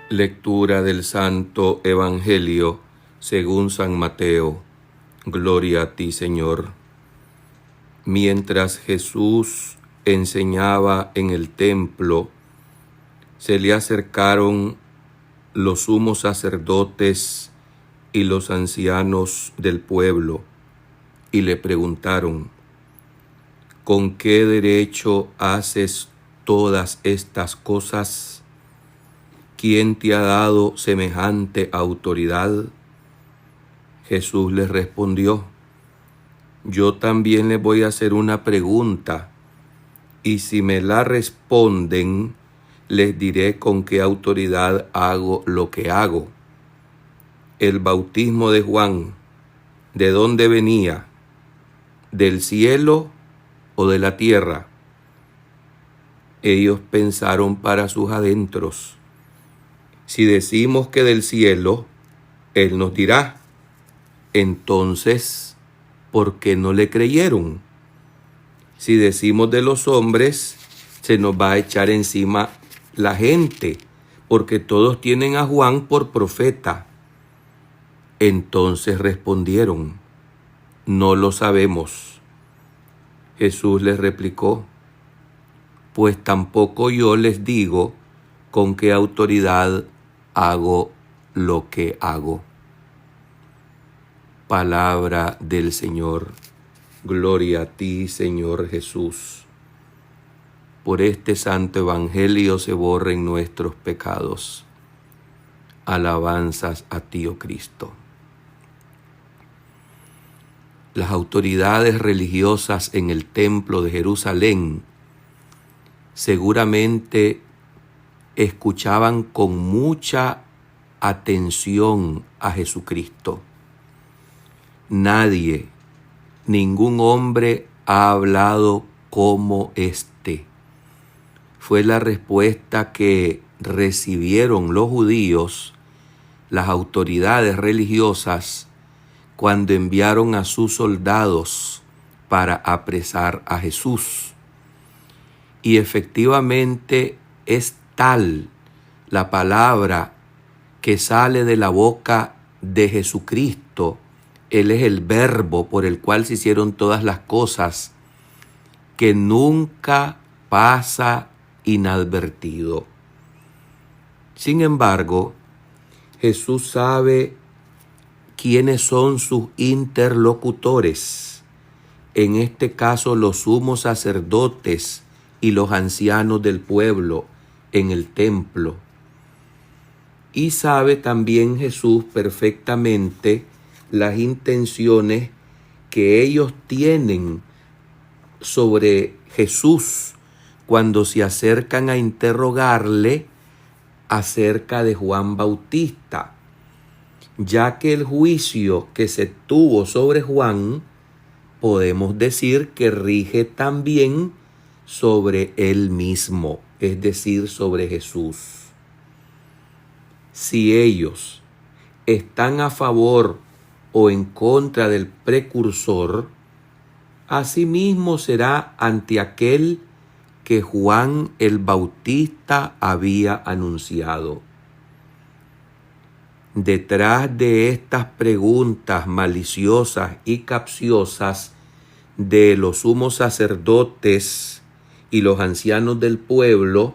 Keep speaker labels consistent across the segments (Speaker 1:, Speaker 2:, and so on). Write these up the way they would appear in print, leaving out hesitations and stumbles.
Speaker 1: Lectura del Santo Evangelio según San Mateo. Gloria a ti, Señor. Mientras Jesús enseñaba en el templo, se le acercaron los sumos sacerdotes y los ancianos del pueblo y le preguntaron: ¿con qué derecho haces todas estas cosas? ¿Quién te ha dado semejante autoridad? Jesús les respondió: yo también les voy a hacer una pregunta, y si me la responden, les diré con qué autoridad hago lo que hago. El bautismo de Juan, ¿de dónde venía? ¿Del cielo o de la tierra? Ellos pensaron para sus adentros: si decimos que del cielo, Él nos dirá: entonces, ¿por qué no le creyeron? Si decimos de los hombres, se nos va a echar encima la gente, porque todos tienen a Juan por profeta. Entonces respondieron: no lo sabemos. Jesús les replicó: pues tampoco yo les digo con qué autoridad hago lo que hago. Palabra del Señor. Gloria a ti, Señor Jesús. Por este santo evangelio se borren nuestros pecados. Alabanzas a ti, oh Cristo. Las autoridades religiosas en el templo de Jerusalén seguramente escuchaban con mucha atención a Jesucristo. Nadie, ningún hombre ha hablado como éste. Fue la respuesta que recibieron los judíos, las autoridades religiosas, cuando enviaron a sus soldados para apresar a Jesús. Y efectivamente es tal la palabra que sale de la boca de Jesucristo. Él es el verbo por el cual se hicieron todas las cosas, que nunca pasa inadvertido. Sin embargo, Jesús sabe quiénes son sus interlocutores, en este caso los sumos sacerdotes y los ancianos del pueblo en el templo. Y sabe también Jesús perfectamente las intenciones que ellos tienen sobre Jesús cuando se acercan a interrogarle acerca de Juan Bautista, ya que el juicio que se tuvo sobre Juan, podemos decir que rige también sobre él mismo, es decir, sobre Jesús. Si ellos están a favor o en contra del precursor, asimismo será ante aquel que Juan el Bautista había anunciado. Detrás de estas preguntas maliciosas y capciosas de los sumos sacerdotes y los ancianos del pueblo,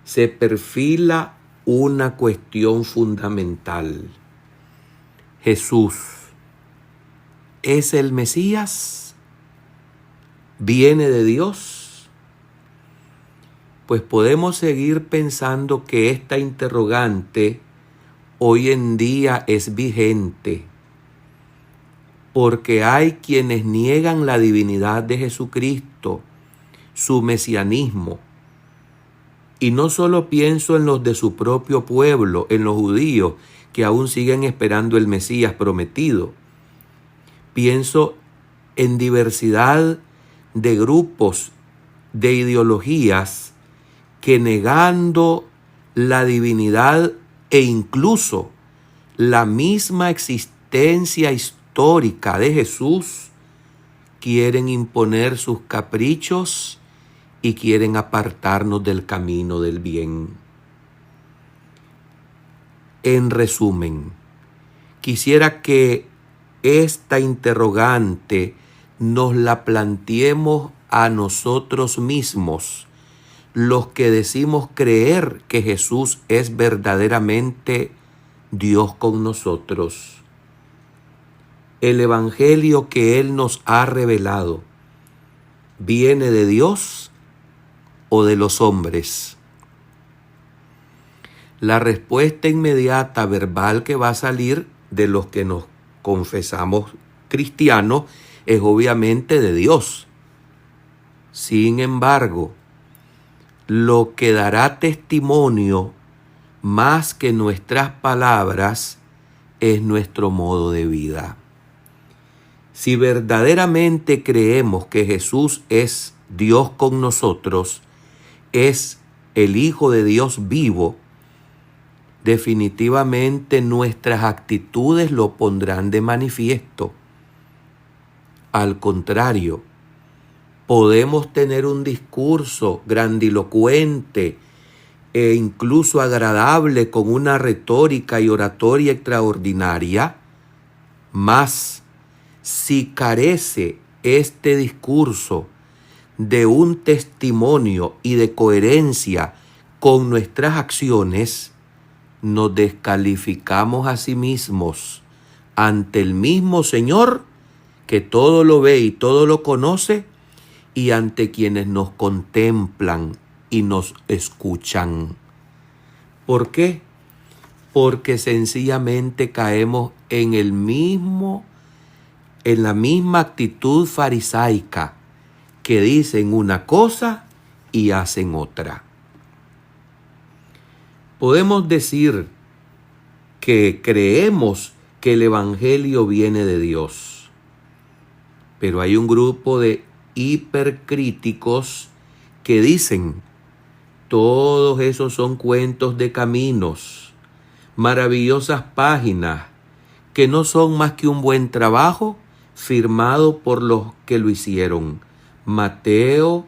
Speaker 1: se perfila una cuestión fundamental. ¿Jesús es el Mesías? ¿Viene de Dios? Pues podemos seguir pensando que esta interrogante hoy en día es vigente, porque hay quienes niegan la divinidad de Jesucristo, su mesianismo. Y no solo pienso en los de su propio pueblo, en los judíos, que aún siguen esperando el Mesías prometido. Pienso en diversidad de grupos, de ideologías, que negando la divinidad e incluso la misma existencia histórica de Jesús, quieren imponer sus caprichos y quieren apartarnos del camino del bien. En resumen, quisiera que esta interrogante nos la planteemos a nosotros mismos, los que decimos creer que Jesús es verdaderamente Dios con nosotros. El evangelio que Él nos ha revelado, ¿viene de Dios o de los hombres? La respuesta inmediata verbal que va a salir de los que nos confesamos cristianos es obviamente de Dios. Sin embargo, lo que dará testimonio más que nuestras palabras es nuestro modo de vida. Si verdaderamente creemos que Jesús es Dios con nosotros, es el Hijo de Dios vivo, definitivamente nuestras actitudes lo pondrán de manifiesto. Al contrario, podemos tener un discurso grandilocuente e incluso agradable con una retórica y oratoria extraordinaria, mas si carece este discurso de un testimonio y de coherencia con nuestras acciones, nos descalificamos a sí mismos ante el mismo Señor que todo lo ve y todo lo conoce, y ante quienes nos contemplan y nos escuchan. ¿Por qué? Porque sencillamente caemos en la misma actitud farisaica, que dicen una cosa y hacen otra. Podemos decir que creemos que el evangelio viene de Dios, pero hay un grupo de hipercríticos que dicen: todos esos son cuentos de caminos, maravillosas páginas que no son más que un buen trabajo firmado por los que lo hicieron: Mateo,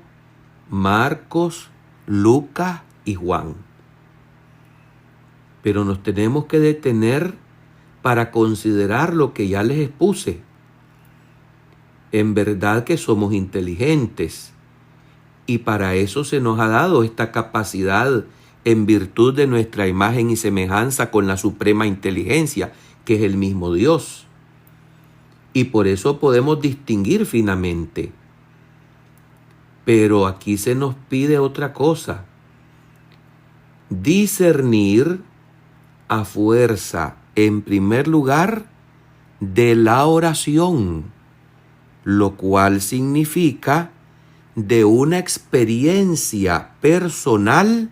Speaker 1: Marcos, Lucas y Juan. Pero nos tenemos que detener para considerar lo que ya les expuse. En verdad que somos inteligentes, y para eso se nos ha dado esta capacidad en virtud de nuestra imagen y semejanza con la suprema inteligencia, que es el mismo Dios. Y por eso podemos distinguir finamente. Pero aquí se nos pide otra cosa: discernir a fuerza, en primer lugar, de la oración, lo cual significa de una experiencia personal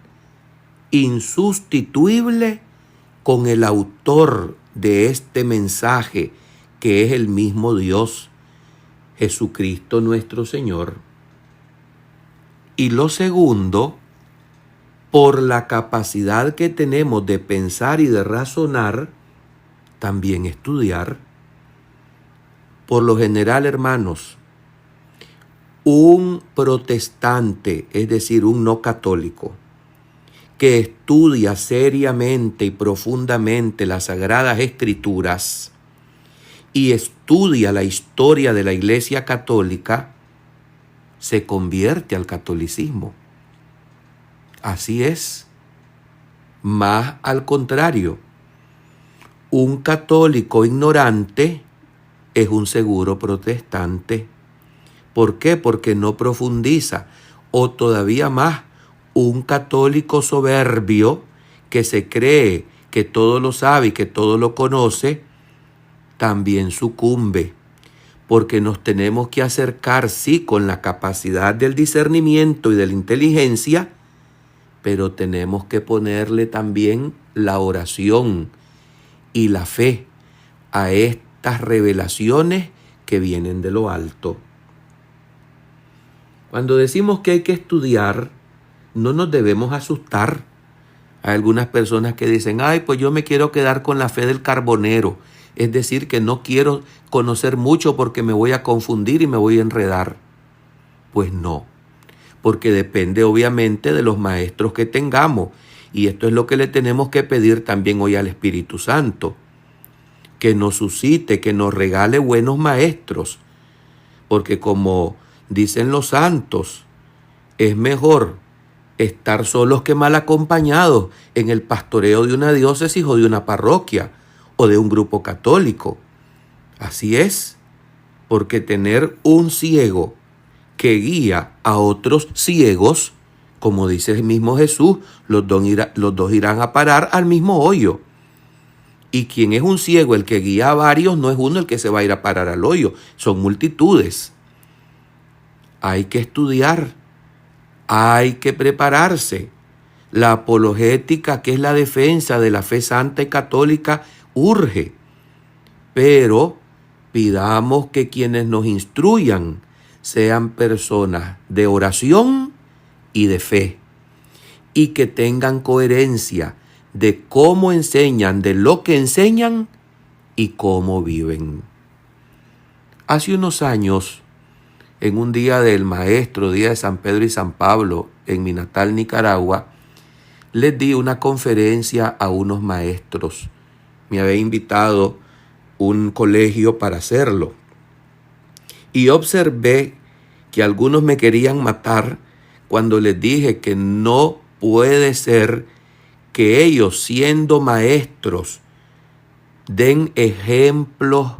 Speaker 1: insustituible con el autor de este mensaje, que es el mismo Dios, Jesucristo nuestro Señor. Y lo segundo, por la capacidad que tenemos de pensar y de razonar, también estudiar. Por lo general, hermanos, un protestante, es decir, un no católico, que estudia seriamente y profundamente las Sagradas Escrituras y estudia la historia de la Iglesia Católica, se convierte al catolicismo. Así es. Más al contrario, un católico ignorante es un seguro protestante. ¿Por qué? Porque no profundiza. O todavía más, un católico soberbio que se cree que todo lo sabe y que todo lo conoce, también sucumbe. Porque nos tenemos que acercar, sí, con la capacidad del discernimiento y de la inteligencia, pero tenemos que ponerle también la oración y la fe a estas revelaciones que vienen de lo alto. Cuando decimos que hay que estudiar, no nos debemos asustar. Hay algunas personas que dicen: ay, pues yo me quiero quedar con la fe del carbonero. Es decir, que no quiero conocer mucho porque me voy a confundir y me voy a enredar. Pues no, porque depende obviamente de los maestros que tengamos. Y esto es lo que le tenemos que pedir también hoy al Espíritu Santo, que nos suscite, que nos regale buenos maestros, porque como dicen los santos, es mejor estar solos que mal acompañados en el pastoreo de una diócesis o de una parroquia o de un grupo católico. Así es, porque tener un ciego que guía a otros ciegos, como dice el mismo Jesús, los dos irán a parar al mismo hoyo. Y quien es un ciego, el que guía a varios, no es uno el que se va a ir a parar al hoyo, son multitudes. Hay que estudiar, hay que prepararse. La apologética, que es la defensa de la fe santa y católica, urge. Pero pidamos que quienes nos instruyan sean personas de oración y de fe, y que tengan coherencia de cómo enseñan, de lo que enseñan y cómo viven. Hace unos años, en un día del maestro, día de San Pedro y San Pablo, en mi natal Nicaragua, les di una conferencia a unos maestros. Me había invitado un colegio para hacerlo. Y observé que algunos me querían matar cuando les dije que no puede ser que ellos, siendo maestros, den ejemplos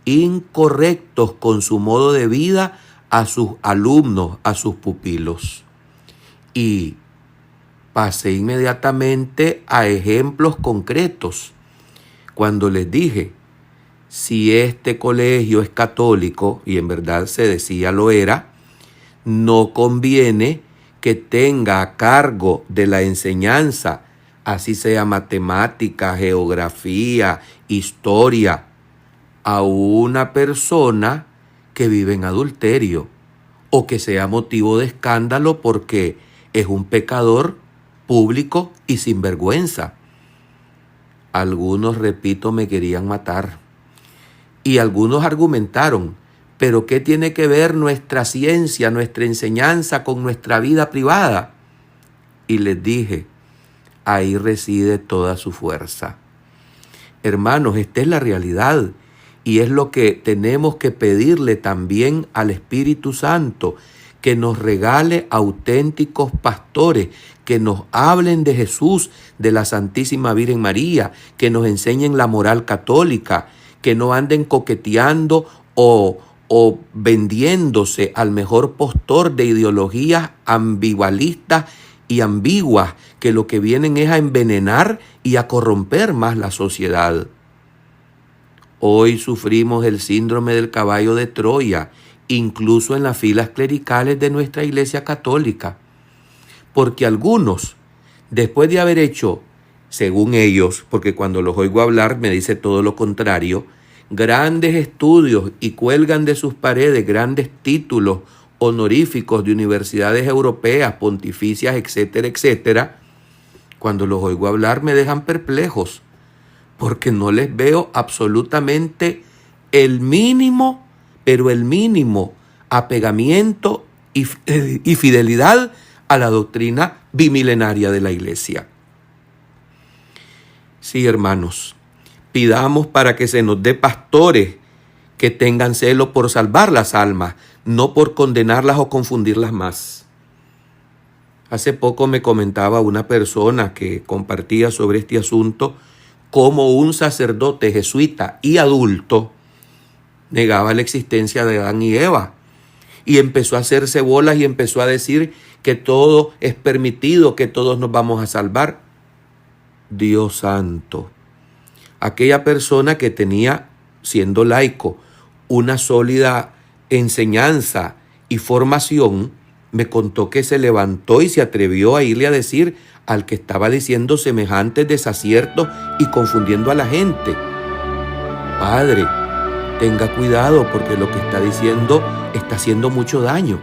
Speaker 1: incorrectos con su modo de vida a sus alumnos, a sus pupilos. Y pasé inmediatamente a ejemplos concretos cuando les dije: si este colegio es católico, y en verdad se decía lo era, no conviene que tenga a cargo de la enseñanza, así sea matemática, geografía, historia, a una persona que vive en adulterio o que sea motivo de escándalo porque es un pecador público y sinvergüenza. Algunos, repito, me querían matar. Y algunos argumentaron: ¿pero qué tiene que ver nuestra ciencia, nuestra enseñanza con nuestra vida privada? Y les dije: ahí reside toda su fuerza. Hermanos, esta es la realidad y es lo que tenemos que pedirle también al Espíritu Santo, que nos regale auténticos pastores, que nos hablen de Jesús, de la Santísima Virgen María, que nos enseñen la moral católica, que no anden coqueteando o vendiéndose al mejor postor de ideologías ambigualistas y ambiguas, que lo que vienen es a envenenar y a corromper más la sociedad. Hoy sufrimos el síndrome del caballo de Troya, incluso en las filas clericales de nuestra Iglesia Católica, porque algunos, después de haber hecho, según ellos, porque cuando los oigo hablar me dice todo lo contrario, grandes estudios y cuelgan de sus paredes grandes títulos honoríficos de universidades europeas, pontificias, etcétera, etcétera, cuando los oigo hablar me dejan perplejos, porque no les veo absolutamente el mínimo, pero el mínimo apegamiento y fidelidad a la doctrina bimilenaria de la Iglesia. Sí, hermanos, pidamos para que se nos dé pastores que tengan celo por salvar las almas, no por condenarlas o confundirlas más. Hace poco me comentaba una persona que compartía sobre este asunto cómo un sacerdote jesuita y adulto negaba la existencia de Adán y Eva y empezó a hacerse bolas y empezó a decir que todo es permitido, que todos nos vamos a salvar. Dios santo. Aquella persona que tenía, siendo laico, una sólida enseñanza y formación, me contó que se levantó y se atrevió a irle a decir al que estaba diciendo semejantes desaciertos y confundiendo a la gente: Padre, tenga cuidado porque lo que está diciendo está haciendo mucho daño.